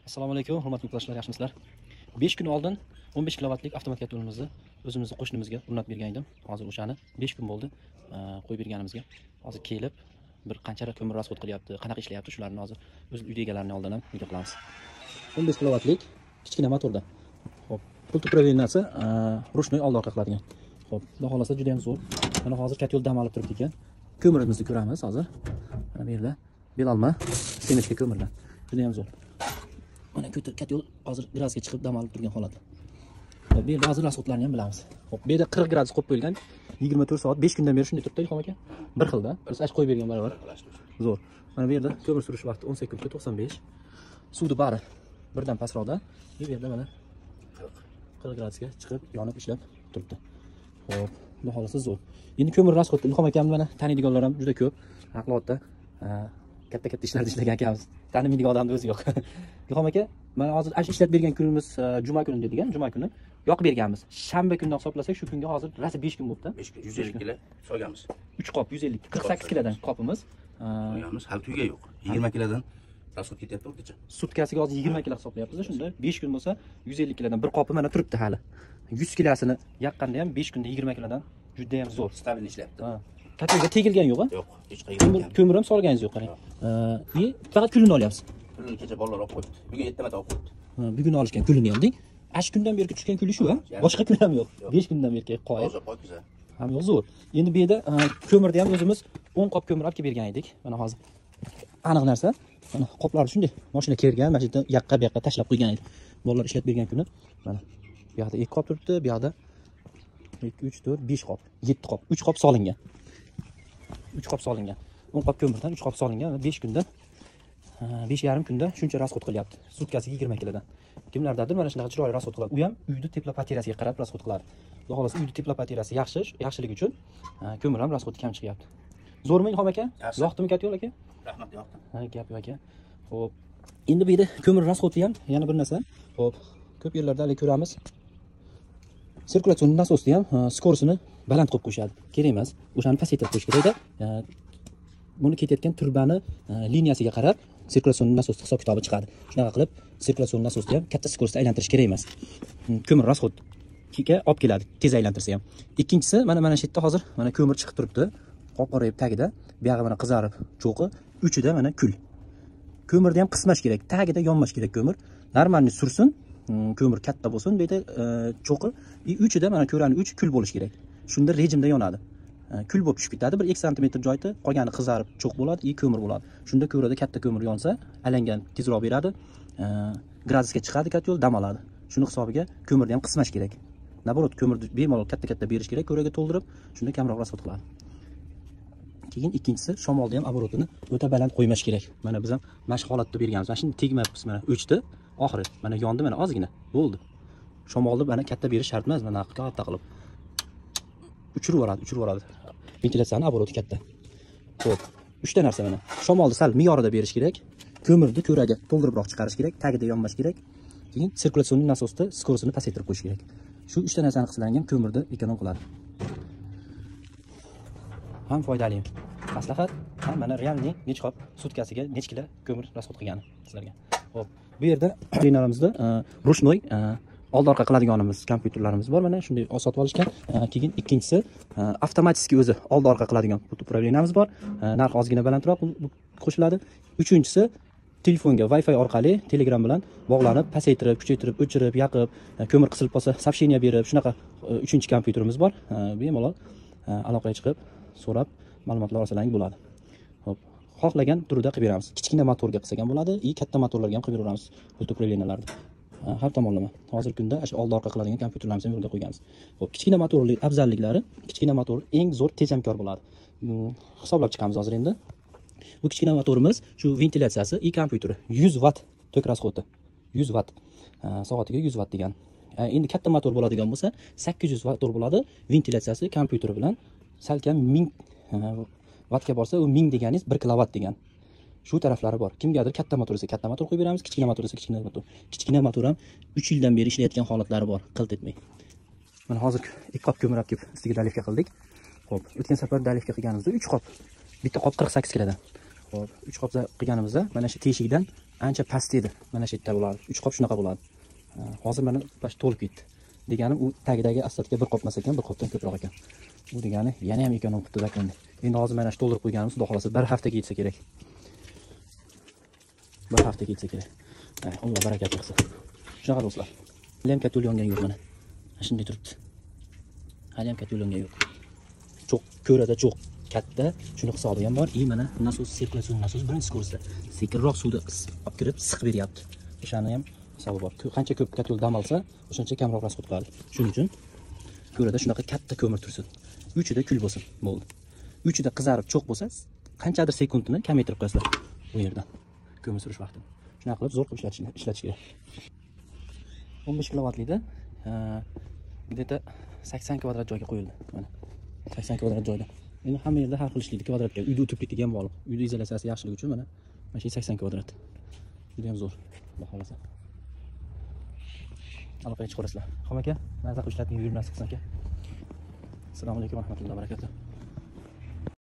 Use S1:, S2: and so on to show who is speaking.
S1: Assalomu alaykum, hurmatli yurtdoshlar, yaxshimisizlar? 5 kun oldin 15 kilovatlik avtomat katolimizni o'zimizning qo'shnimizga o'rnatib bergan edim. Hozir o'shani 5 kun bo'ldi qo'yib berganimizga. Hozir kelib bir qanchalar ko'mir rasxod qilyapti, qanaqa ishlayapti, shularni hozir o'z uyda egalarining oldidan video qilamiz. 15 kilovatlik kichkina motorda. Xo'p, pult upravleniyasi ruchnoy old orqa qiladigan. Xo'p, xudo xolasa juda ham zo'r. Mana hozir katyol dam olib turibdi ekan. Ko'mirimizni ko'ramiz hozir. Mana bu yerda belalma semetga ko'mirlar. Juda ham zo'r. Mana katyol hozir gradusga chiqib dam olib turgan holat. Xo'p, bu yerda hozir rasxodlarni ham bilamiz. Xo'p, bu yerda 40 gradus qo'yib qo'yilgan. 24 soat 5 kundan beri shunday turibdi, ilhom aka. Bir xilda. Biz ash qo'yib bergan baravar. Zo'r. Mana bu yerda ko'mir surish vaqti 10 sekundga 95. Suvni bari birdan pastroqda. Bu yerda mana 40 gradusga chiqib, yonib ishlab turibdi. Xo'p, xudo xolasa zo'r. Endi ko'mir rasxodi ilhom akamni mana taniydiganlar ham juda ko'p. Haqliqatda katta ishlarda ishlagan akamiz. Tanimaydigan odamning o'zi yo'q. Ilhom aka, mana hozir ash ishlab bergan kunimiz juma kuni degan, juma kuni yoqib berganmiz. Shanba kundan hisoblasak, shu kunga hozir rasa 5 kun bo'libdi.
S2: 5 kun 150 kilo so'yganmiz.
S1: 3 qop 150, 48 kilodan qopimiz.
S2: So'yganmiz, hali tuga yo'q. 20 kilodan rasxod ketyapti o'rtacha.
S1: Sutkasiga hozir 20 kilo hisoblayapmiz. Shunda 5 kun bo'lsa 150 kilodan bir qopi mana turibdi hali. 100 kilosini yaqqanda ham 5 kunda 20 kilodan juda ham zo'r.
S2: Stabil ishlayapti.
S1: Katyoga tegilgan yo'q-a?
S2: Yo'q, hech qayerga.
S1: Ko'mir ham solganingiz yo'q, qarang. Faqat kulini olyapsiz.
S2: Kulini kecha bolalar olib qo'yibdi. Bugun 7 marta olib qo'yibdi.
S1: Bugun olishgan kulini ham deng. Ash kundan beri tushgan kuli shu-a? Boshqa kul ham yo'q. 5 kundan beri qo'yib.
S2: Hozir pokiza.
S1: Ham yo'q, zo'r. Endi bu yerda ko'mirni ham o'zimiz 10 qop ko'mir olib kelib bergan edik. Mana hozir aniq narsa, mana qoplarni shunday mashina kelgan, mana shu yerda yaqqa bu yoqqa tashlab qo'ygan edi. Bolalar ishlab bergan kuni mana bu yoqda 2 qop turibdi, bu yoqda 2 3 4 5 qop, 7 qop, 3 qop solingan. 3 qop solingan. 10 qop ko'mirdan 3 qop solingan. 5 kunda 5,5 kunda shuncha rasxod qilyapti. Sutkasiga 20 kilodan. Kimlardadir mana shunaqa chiroyli rasxod qiladi. U ham uyni teplopatirasiga qarab rasxod qiladi. Xudo xolasa uyni teplopatirasi yaxshiligi uchun ko'mir ham rasxodi kam chiqyapti. Zo'rmi ilhom aka? Yoqdimi katyol aka?
S2: Rahmat, yoqdi.
S1: Ha, gap yo'q aka. Xo'p. Endi bu yerda ko'mir rasxodi ham yana bir narsa. Xo'p, ko'p yerlarda hali ko'ramiz. Sirkulyatsion nasosni ham skorsini baland qo'yib qo'yishadi. Kerak emas. O'shani pasaytirib qo'yish kerak-da. Buni ketayotgan turbani liniyasiga qarab sirkulyatsion nasos hisob kitobi chiqadi. Shunaqa qilib sirkulyatsion nasosni ham katta skorsda aylantirish kerak emas. Ko'mir rasxodga olib keladi, tez aylantirsa ham. Ikkinchisi mana shu yerda hozir mana ko'mir chiqib turibdi. Qop-qorayib tagida, bu yog'i mana qizarib cho'qi, uchida mana kul. Ko'mirni ham qismash kerak, tagida yonmash kerak ko'mir. Normalni sursin, ko'mir katta bo'lsin, bu yerda cho'qi, uchida mana ko'rani 3 kul bo'lish kerak. Shunda rejimda yonadi. Kul bo'lib tushib ketadi, bir 2 sm joyda qolgani qizarib cho'q bo'ladi, ko'mir bo'ladi. Shunda ko'rada katta ko'mir yonsa, alangan tezroq beradi, gradusga chiqadi katyol, dam oladi. Shuni hisobiga ko'mirni ham qismash kerak. Naborot ko'mirni bemalol katta berish kerak, ko'raga to'ldirib, shunda kamroq rasxod qiladi. Keyin ikkinchisi shamolda ham aborotini o'ta baland qo'ymash kerak. Mana biz ham mashq holatda berganmiz. Mana shuni tegmayapmiz, mana o'chdi, oxiri mana yondi, mana ozgina bo'ldi. Shamolni mana katta berish shart emas, mana katta qilib uchirib yuboradi. Ventilyatsiyani aboroti katta. Xo'p, 3 ta narsa mana. Shamolni sal me'yorida berish kerak, ko'mirni ko'raga to'ldiribroq chiqarish kerak, tagida yonmash kerak. Keyin sirkulyatsion nasosda skorsini pasaytirib qo'yish kerak. Shu 3 ta narsani qilsangiz ko'mirni ekonom qiladi. Ham foydali. Maslahat ham mana realni nech qop sutkasiga nech kilo ko'mir rasxod qilgani sizlarga. Xo'p, bu yerda terminalimizda ruchnoy old orqa qiladiganimiz kompyuterlarimiz bor, mana shunday sotib olishgan. Keyin ikkinchisi avtomatik o'zi old orqa qiladigan upravleniyamiz bor. Narx ozgina balandroq qo'shiladi. Uchinchisi telefonga Wi-Fi orqali Telegram bilan bog'lanib, pasaytirib, kuchaytirib, o'chirib, yoqib, ko'mir qisilib qolsa soобщение berib, shunaqa uchinchi kompyuterimiz bor. Bemalol aloqaga chiqib, so'rab ma'lumotlar olsangiz bo'ladi. Xo'p, xohlagan turida qilib beramiz. Kichkina motorga qilsak ham bo'ladi, katta motorlarga ham qilib beramiz. Upravleniyalarni. Har tomonlama. Hozirgi kunda shu old orqa qiladigan kompyuterlarimizni yo'lga qo'yganmiz. Xo'p, kichkina motorli afzalliklari, kichkina motor eng zo'r tejamkor bo'ladi. Hisoblab chiqamiz hozir endi. Bu kichkina motorimiz shu ventilyatsiyasi kompyuteri 100 watt tok rasxodi. 100 watt. Soatiga 100 watt degan. Endi katta motor bo'ladigan bo'lsa 800 watt bo'ladi. Ventilyatsiyasi kompyuteri bilan salkam 1000 wattga borsa, u 1000 deganingiz 1 kilovat degan. Shu taraflari bor. Kimgadir katta motor esa katta motor qo'yib beramiz, kichkina motor esa kichkina motor. Kichkina motor ham 3 yildan beri ishlayotgan holatlari bor, qilt etmay. Mana hozir 2 qop ko'mir olib kelib ustiga dalifka qildik. Xo'p, o'tgan safar dalifka qilganimizda 3 qop. Bitta qop 48 kilodan. Xo'p, 3 qop qilganimizda mana shu teshikdan ancha past edi. Mana shu yerda bo'ladi. 3 qop shunaqa bo'ladi. Hozir mana bash to'lib ketdi. Degani u tagidagi asfaltga bir qopmas ekan, bir qopdan ko'proq ekan. Bu degani yana ham ekonom qilib tuzatgandi. Endi hozir mana shu to'ldirib qo'yganimiz, xudo xolasa bir haftaga yetsa kerak. Bir haftaga yetsa kerak. Alloh barakat qilsin. Shunaqa do'stlar. Hali ham katta yo'l yongan yo'q mana. Shunday turibdi. Hali ham katta yo'l yongan yo'q. Cho'q ko'rada cho'q katta, shuni hisobi ham bor. Mana nasos, sirkulyatsiya nasos birinchi skorsda. Sekinroq suvni olib kirib siqib beryapti. O'shani ham hisobi bor. Qancha ko'p katta yo'l dam olsa, o'shancha kamroq rasxod qiladi. Shuning uchun ko'rada shunaqa katta ko'mir tursin. Uchida kul bo'lsin, bo'ldi. Uchida qizarib cho'q bo'lsa, qanchadir sekundni kamaytirib qo'yasizlar bu yerdan. Ko'mir surish vaqtini. Shunaqa qilib zo'r qilib ishlatish kerak. 15 kilovatlikda где-то 80 kvadrat joyga qo'yildi. Mana 80 kvadrat joyda. Endi hamma yerda har xil ishlaydi kvadratga. Uyda o'tiblikka ham bog'liq. Uyda izolyatsiyasi yaxshiligi uchun mana shu 80 kvadrat. Juda ham zo'r. Xudo xolasa. Aloqaga chiqarasizlar. Xom aka, mazza qilib ishlating, yurmas qilsin aka. Assalomu alaykum va rahmatullohi va barakatuh.